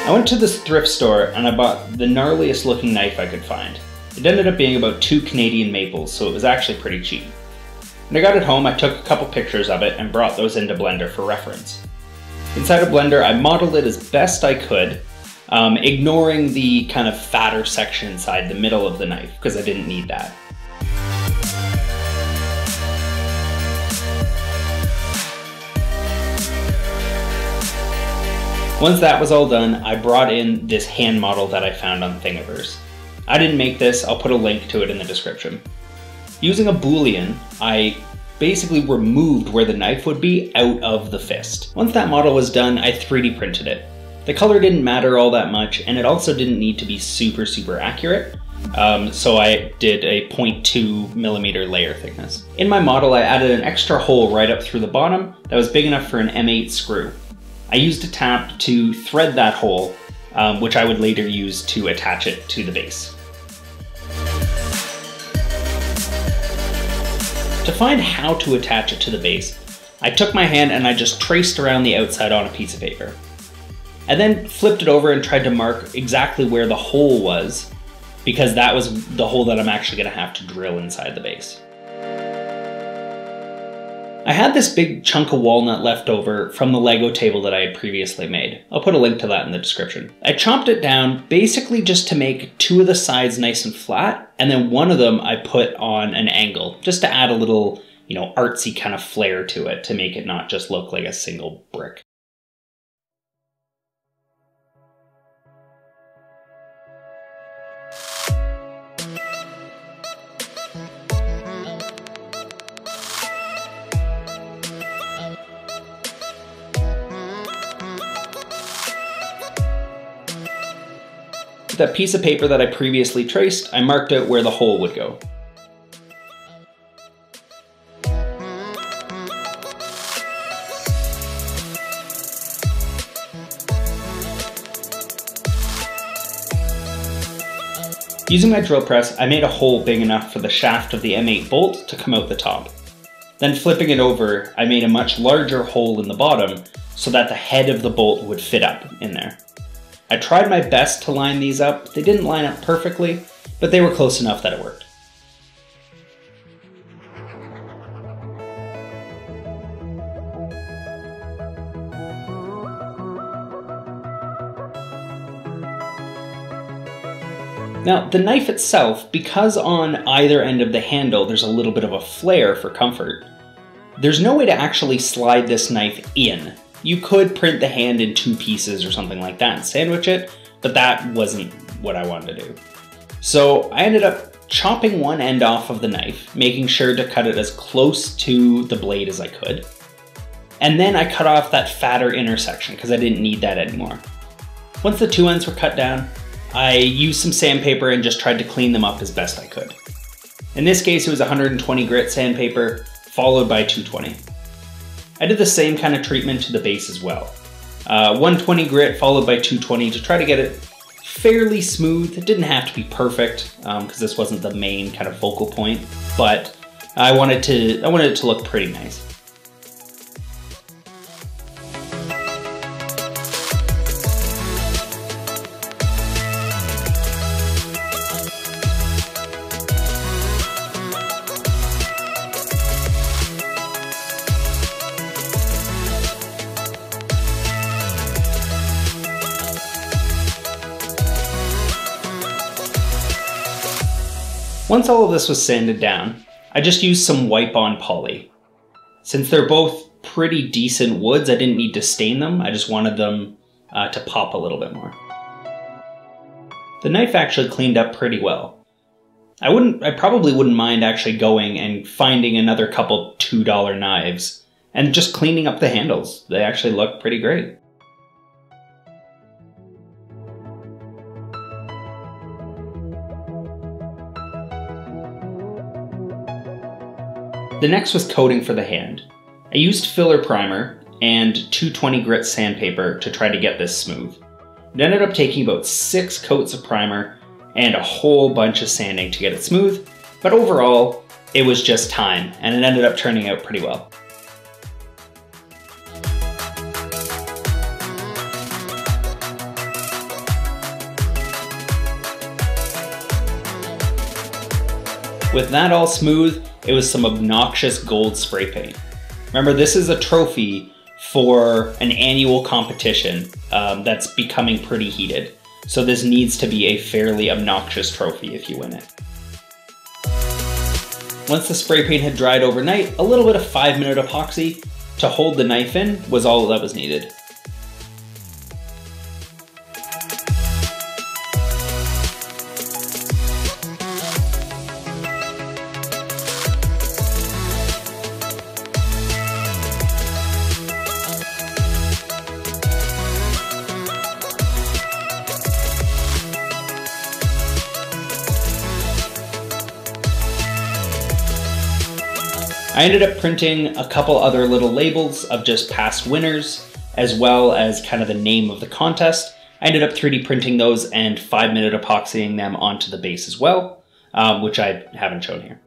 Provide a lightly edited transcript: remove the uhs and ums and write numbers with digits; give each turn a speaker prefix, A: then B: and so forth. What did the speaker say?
A: I went to this thrift store and I bought the gnarliest looking knife I could find. It ended up being about 2 Canadian maples, so it was actually pretty cheap. When I got it home, I took a couple pictures of it and brought those into Blender for reference. Inside of Blender, I modeled it as best I could, ignoring the kind of fatter section inside the middle of the knife, because I didn't need that. Once that was all done, I brought in this hand model that I found on Thingiverse. I didn't make this, I'll put a link to it in the description. Using a Boolean, I basically removed where the knife would be out of the fist. Once that model was done, I 3D printed it. The color didn't matter all that much, and it also didn't need to be super accurate, so I did a 0.2mm layer thickness. In my model, I added an extra hole right up through the bottom that was big enough for an M8 screw. I used a tap to thread that hole, which I would later use to attach it to the base. To find how to attach it to the base, I took my hand and I just traced around the outside on a piece of paper. I then flipped it over and tried to mark exactly where the hole was, because that was the hole that I'm actually going to have to drill inside the base. I had this big chunk of walnut left over from the Lego table that I had previously made. I'll put a link to that in the description. I chopped it down basically just to make 2 of the sides nice and flat, and then one of them I put on an angle, just to add a little, artsy kind of flair to it, to make it not just look like a single brick. That piece of paper that I previously traced, I marked out where the hole would go. Using my drill press, I made a hole big enough for the shaft of the M8 bolt to come out the top. Then flipping it over, I made a much larger hole in the bottom so that the head of the bolt would fit up in there. I tried my best to line these up. They didn't line up perfectly, but they were close enough that it worked. Now, the knife itself, because on either end of the handle there's a little bit of a flare for comfort, there's no way to actually slide this knife in. You could print the hand in 2 pieces or something like that and sandwich it, but that wasn't what I wanted to do. So I ended up chopping one end off of the knife, making sure to cut it as close to the blade as I could. And then I cut off that fatter intersection because I didn't need that anymore. Once the 2 ends were cut down, I used some sandpaper and just tried to clean them up as best I could. In this case, it was 120 grit sandpaper, followed by 220. I did the same kind of treatment to the base as well. 120 grit followed by 220 to try to get it fairly smooth. It didn't have to be perfect because this wasn't the main kind of focal point, but I wanted it to look pretty nice. Once all of this was sanded down, I just used some wipe-on poly. Since they're both pretty decent woods, I didn't need to stain them, I just wanted them to pop a little bit more. The knife actually cleaned up pretty well. I probably wouldn't mind actually going and finding another couple $2 knives and just cleaning up the handles. They actually look pretty great. The next was coating for the hand. I used filler primer and 220 grit sandpaper to try to get this smooth. It ended up taking about 6 coats of primer and a whole bunch of sanding to get it smooth, but overall, it was just time, and it ended up turning out pretty well. With that all smooth, it was some obnoxious gold spray paint. Remember, this is a trophy for an annual competition that's becoming pretty heated. So this needs to be a fairly obnoxious trophy if you win it. Once the spray paint had dried overnight, a little bit of 5-minute epoxy to hold the knife in was all that was needed. I ended up printing a couple other little labels of just past winners, as well as kind of the name of the contest. I ended up 3D printing those and 5-minute epoxying them onto the base as well, which I haven't shown here.